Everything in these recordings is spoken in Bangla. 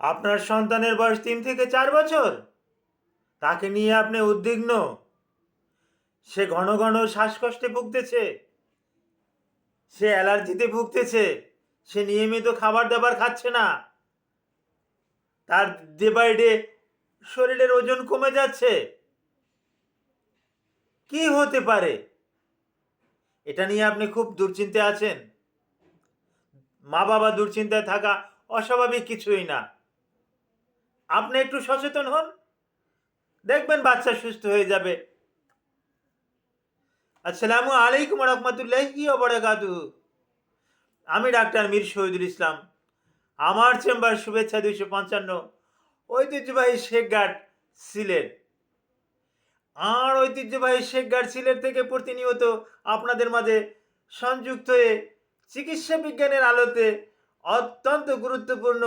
আপনার সন্তানের বয়স 3 থেকে 4 বছর, তাকে নিয়ে আপনি উদ্বিগ্ন। সে ঘন ঘন শ্বাসকষ্টে ভুগতেছে, সে অ্যালার্জিতে ভুগতেছে, সে নিয়মিত খাবার দাবার খাচ্ছে না, তার ডে বাই ডে শরীরের ওজন কমে যাচ্ছে। কি হতে পারে? এটা নিয়ে আপনি খুব দুশ্চিন্তায় আছেন। মা বাবা দুশ্চিন্তায় থাকা অস্বাভাবিক কিছুই না। আপনি একটু সচেতন হন, দেখবেন বাচ্চা সুস্থ হয়ে যাবে। আসসালামু আলাইকুম রহমতুল্লাহি ওয়া বারাকাতুহু। আমি ডাক্তার মীর শহীদুল ইসলাম। আমার চেম্বার শুভেচ্ছা 255, ঐতিহ্যবাহী শেখঘাট, সিলেট। আর ঐতিহ্যবাহী শেখঘাট সিলেট থেকে প্রতিনিয়ত আপনাদের মাঝে সংযুক্ত হয়ে চিকিৎসা বিজ্ঞানের আলোতে অত্যন্ত গুরুত্বপূর্ণ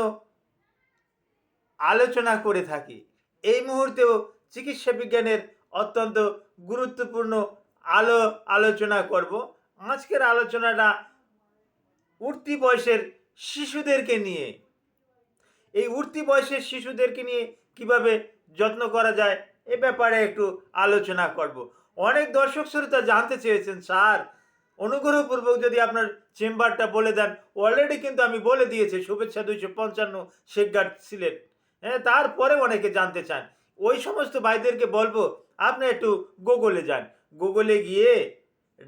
আলোচনা করে থাকি। এই মুহূর্তেও চিকিৎসা বিজ্ঞানের অত্যন্ত গুরুত্বপূর্ণ আলোচনা করব। আজকের আলোচনাটা উঠতি বয়সের শিশুদেরকে নিয়ে। এই উঠতি বয়সের শিশুদেরকে নিয়ে কিভাবে যত্ন করা যায় এ ব্যাপারে একটু আলোচনা করব। অনেক দর্শক শ্রোতা জানতে চেয়েছেন, স্যার অনুগ্রহপূর্বক যদি আপনার চেম্বারটা বলে দেন। অলরেডি কিন্তু আমি বলে দিয়েছি, শুভেচ্ছা 255, শেখঘাট, সিলেট। হ্যাঁ, তারপরে অনেকে জানতে চান। ওই সমস্ত ভাইদেরকে বলবো আপনি একটু গুগলে যান, গুগলে গিয়ে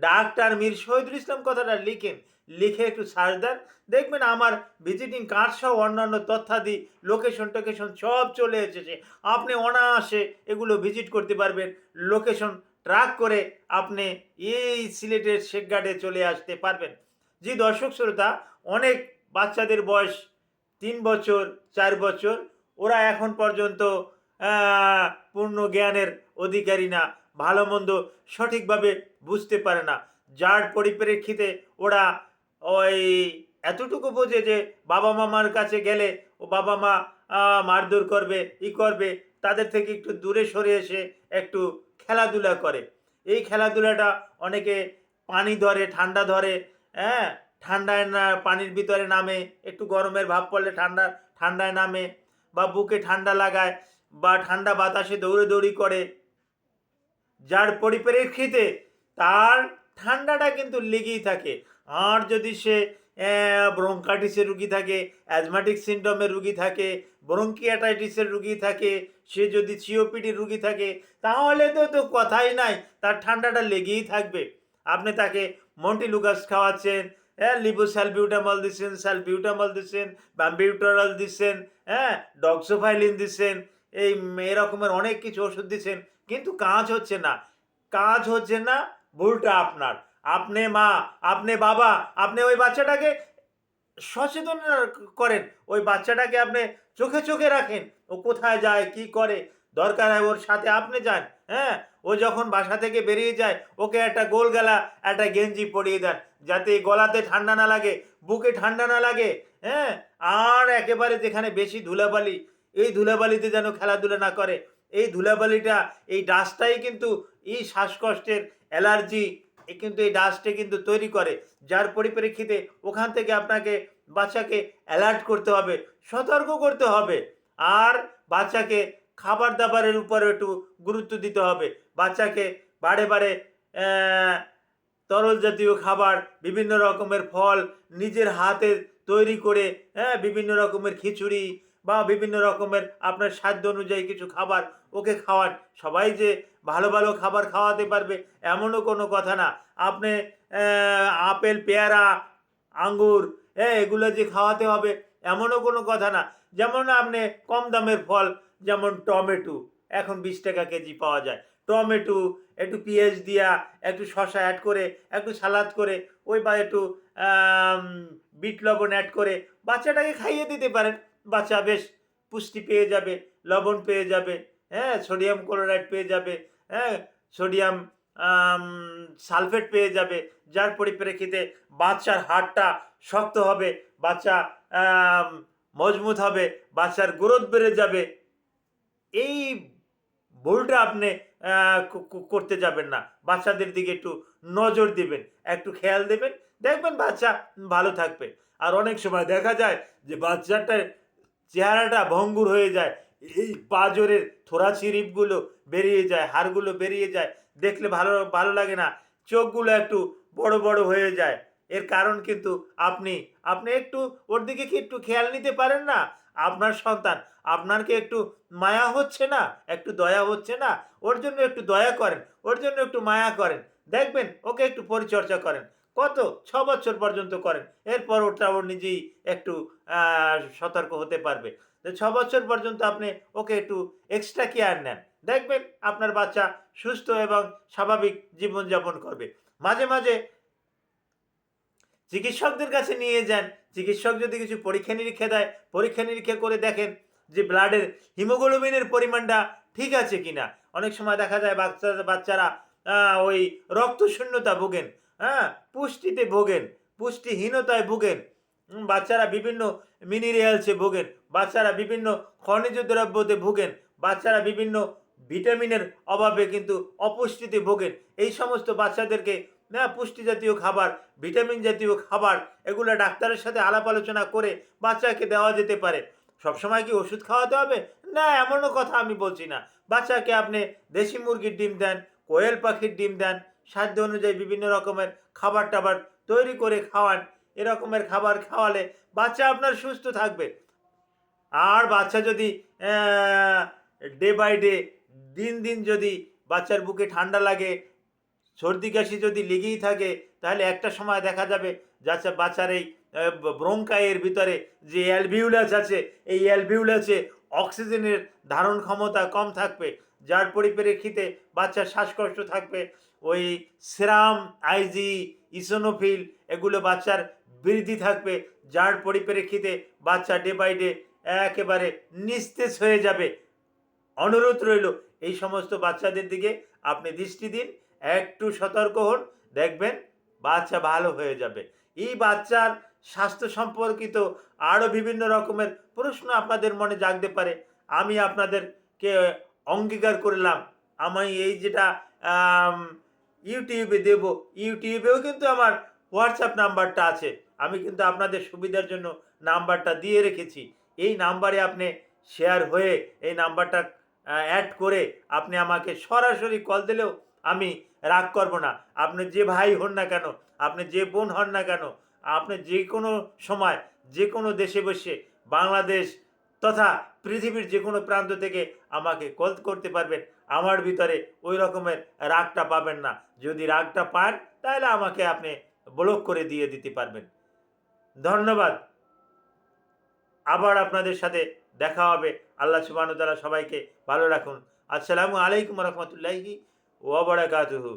ডাক্তার মীর শহীদুল ইসলাম কথাটা লিখেন, লিখে একটু সার্চ দেন, দেখবেন আমার ভিজিটিং কার্ড সহ অন্যান্য তথ্যাদি লোকেশন টোকেশন সব চলে এসেছে। আপনি অনায়াসে এগুলো ভিজিট করতে পারবেন। লোকেশন ট্র্যাক করে আপনি এই সিলেটের শেখঘাটে চলে আসতে পারবেন। জি দর্শক শ্রোতা, অনেক বাচ্চাদের বয়স 3 বছর 4 বছর, ওরা এখন পর্যন্ত পূর্ণ জ্ঞানের অধিকারী না, ভালো মন্দ সঠিকভাবে বুঝতে পারে না, যার পরিপ্রেক্ষিতে ওরা ওই এতটুকু বোঝে যে বাবা মামার কাছে গেলে ও বাবা মা মারধর করবে, করবে, তাদের থেকে একটু দূরে সরে এসে একটু খেলাধুলা করে। এই খেলাধুলাটা অনেকে পানি ধরে, ঠান্ডা ধরে, হ্যাঁ, ঠান্ডায় না পানির ভিতরে নামে, একটু গরমের ভাব পড়লে ঠান্ডায় নামে, বা বুকে ঠান্ডা লাগায়, বা ঠান্ডা বাতাসে দৌড়ি করে, যার পরিপ্রেক্ষিতে তার ঠান্ডাটা কিন্তু লেগেই থাকে। আর যদি সে ব্রঙ্কাইটিসের রুগী থাকে, অ্যাজমাটিক সিনড্রোমের রুগী থাকে, ব্রঙ্কিয়াটাইটিসের রুগী থাকে, সে যদি সিওপিডির রুগী থাকে, তাহলে তো কথাই নাই, তার ঠান্ডাটা লেগেই থাকবে। আপনি তাকে মন্টিলুকাস খাওয়াচ্ছেন, লিবোস্যালবিউটামল দিচ্ছেন, স্যালবিউটামল দিচ্ছেন, ব্যাম্বিউটারল দিচ্ছেন, হ্যাঁ, ডক্সোফাইলিন দিচ্ছেন, এরকমের অনেক কিছু ওষুধ দিচ্ছেন, কিন্তু কাজ হচ্ছে না। কাজ হচ্ছে না, ভুলটা আপনার। আপনি মা, আপনি বাবা, আপনি ওই বাচ্চাটাকে সচেতন করেন, ওই বাচ্চাটাকে আপনি চোখে চোখে রাখেন, ও কোথায় যায় কি করে, দরকার হয় ওর সাথে আপনি যান। হ্যাঁ, ও যখন বাসা থেকে বেরিয়ে যায় ওকে একটা গোল গলা একটা গেঞ্জি পরিয়ে দেন, যাতে গলাতে ঠান্ডা না লাগে, বুকে ঠান্ডা না লাগে। হ্যাঁ, আর একেবারে যেখানে বেশি ধুলাবালি, এই ধুলাবালিতে যেন খেলাধুলা না করে। এই ধুলাবালিটা, এই ডাস্টটাই কিন্তু এই শ্বাসকষ্টের অ্যালার্জি, কিন্তু এই ডাস্টে কিন্তু তৈরি করে, যার পরিপ্রেক্ষিতে ওখান থেকে আপনাকে বাচ্চাকে অ্যালার্ট করতে হবে, সতর্ক করতে হবে। আর বাচ্চাকে খাবার দাবারের উপরে একটু গুরুত্ব দিতে হবে। বাচ্চাকে বারে বারে তরল জাতীয় খাবার, বিভিন্ন রকমের ফল নিজের হাতে তৈরি করে, হ্যাঁ, বিভিন্ন রকমের খিচুড়ি বা বিভিন্ন রকমের আপনার সাধ্য অনুযায়ী কিছু খাবার ওকে খাওয়ান। সবাই যে ভালো ভালো খাবার খাওয়াতে পারবে এমনও কোনো কথা না। আপনি আপেল, পেয়ারা, আঙ্গুর, হ্যাঁ, এগুলো যে খাওয়াতে হবে এমনও কোনো কথা না। যেমন আপনি কম দামের ফল, যেমন টমেটো, এখন 20 টাকা কেজি পাওয়া যায়। টমেটো একটু পেঁয়াজ দিয়া, একটু শসা অ্যাড করে, একটু সালাদ করে, ওই বা একটু বিট লবণ অ্যাড করে বাচ্চাটাকে খাইয়ে দিতে পারেন। বাচ্চা বেশ পুষ্টি পেয়ে যাবে, লবণ পেয়ে যাবে, হ্যাঁ, সোডিয়াম ক্লোরাইড পেয়ে যাবে, হ্যাঁ, সোডিয়াম সালফেট পেয়ে যাবে, যার পরিপ্রেক্ষিতে বাচ্চার হাড়টা শক্ত হবে, বাচ্চা মজবুত হবে, বাচ্চার গ্রোথ বেড়ে যাবে। এই ভুলটা আপনি করতে যাবেন না। বাচ্চাদের দিকে একটু নজর দিবেন, একটু খেয়াল দেবেন, দেখবেন বাচ্চা ভালো থাকবে। আর অনেক সময় দেখা যায় যে বাচ্চাটা চেহারাটা ভঙ্গুর হয়ে যায়, এই পাঁজরের থোড়াচিরিপগুলো বেরিয়ে যায়, হাড়গুলো বেরিয়ে যায়, দেখলে ভালো ভালো লাগে না, চোখগুলো একটু বড় বড় হয়ে যায়। এর কারণ কিন্তু আপনি আপনি একটু ওর দিকে কি একটু খেয়াল নিতে পারেন না? আপনার সন্তান, আপনার কি একটু মায়া হচ্ছে না? একটু দয়া হচ্ছে না? ওর জন্য একটু দয়া করেন, ওর জন্য একটু মায়া করেন। দেখবেন ওকে একটু পরিচর্যা করেন। কত? ৬ বছর পর্যন্ত করেন। এরপর ওর নিজেই একটু সতর্ক হতে পারবে। তো ৬ বছর পর্যন্ত আপনি ওকে একটু এক্সট্রা কেয়ার নেন। দেখবেন আপনার বাচ্চা সুস্থ এবং স্বাভাবিক জীবনযাপন করবে। মাঝে, মাঝে চিকিৎসকদের কাছে নিয়ে যান। চিকিৎসক যদি কিছু পরীক্ষা-নিরীক্ষা দেয়, পরীক্ষা-নিরীক্ষা করে দেখেন যে ব্লাডের হিমোগ্লোবিনের পরিমাণটা ঠিক আছে কিনা। অনেক সময় দেখা যায় বাচ্চারা ওই রক্তশূন্যতা ভোগেন, হ্যাঁ? পুষ্টিতে ভোগেন, পুষ্টিহীনতায় ভোগেন। বাচ্চারা বিভিন্ন মিনারেলসে ভোগেন, বাচ্চারা বিভিন্ন খনিজ দ্রব্যতে ভোগেন, বাচ্চারা বিভিন্ন ভিটামিনের অভাবে কিন্তু অপুষ্টিতে ভোগেন। এই সমস্ত বাচ্চাদেরকে পুষ্টি জাতীয় খাবার, ভিটামিন জাতীয় খাবার, এগুলো ডাক্তারের সাথে আলাপ আলোচনা করে বাচ্চাকে দেওয়া যেতে পারে। সবসময় কি ওষুধ খাওয়াতে হবে? না, এমনও কথা আমি বলছি না। বাচ্চাকে আপনি দেশি মুরগির ডিম দেন, কোয়েল পাখির ডিম দেন, সাধ্য অনুযায়ী বিভিন্ন রকমের খাবার-টাবার তৈরি করে খাওয়ান। এরকমের খাবার খাওয়ালে বাচ্চা আপনার সুস্থ থাকবে। আর বাচ্চা যদি ডে বাই ডে, দিন দিন যদি বাচ্চার বুকে ঠান্ডা লাগে, সর্দি কাশি যদি লেগেই থাকে, তাহলে একটা সময় দেখা যাবে বাচ্চার এই ব্রঙ্কাইয়ের ভিতরে যে অ্যালভিউলাস আছে, এই অ্যালভিউলাসে অক্সিজেনের ধারণ ক্ষমতা কম থাকবে, যার পরিপ্রেক্ষিতে বাচ্চার শ্বাসকষ্ট থাকবে। ওই সেরাম, আইজি, ইসোনোফিল এগুলো বাচ্চার বৃদ্ধি থাকবে, যার পরিপ্রেক্ষিতে বাচ্চা ডে বাই ডে একেবারে নিস্তেজ হয়ে যাবে। অনুরোধ রইল এই সমস্ত বাচ্চাদের দিকে আপনি দৃষ্টি দিন, একটু সতর্ক হন, দেখবেন বাচ্চা ভালো হয়ে যাবে। এই বাচ্চার স্বাস্থ্য সম্পর্কিত আরও বিভিন্ন রকমের প্রশ্ন আপনাদের মনে জাগতে পারে। আমি আপনাদেরকে অঙ্গীকার করলাম, আমি এই যেটা আম ইউটিউবে দেব, ইউটিউবেও কিন্তু আমার হোয়াটসঅ্যাপ নাম্বারটা আছে। আমি কিন্তু আপনাদের সুবিধার জন্য নাম্বারটা দিয়ে রেখেছি। এই নাম্বারে আপনি শেয়ার হয়ে এই নাম্বারটা অ্যাড করে আপনি আমাকে সরাসরি কল দিলেও আমি রাগ করব না। আপনি যে ভাই হন না কেন, আপনি যে বোন হন না কেন, আপনি যে কোনো সময়, যে কোনো দেশে বসে, বাংলাদেশ তথা পৃথিবীর যে কোনো প্রান্ত থেকে আমাকে কল করতে পারবেন। আমার ভিতরে ওই রকমের রাগটা পাবেন না। যদি রাগটা পান, তাহলে আমাকে আপনি ব্লক করে দিয়ে দিতে পারবেন। ধন্যবাদ। আবার আপনাদের সাথে দেখা হবে। আল্লাহ সুবহানাহু ওয়া তাআলা সবাইকে ভালো রাখুন। আসসালামু আলাইকুম ওয়া রাহমাতুল্লাহি ওয়া বারাকাতুহু।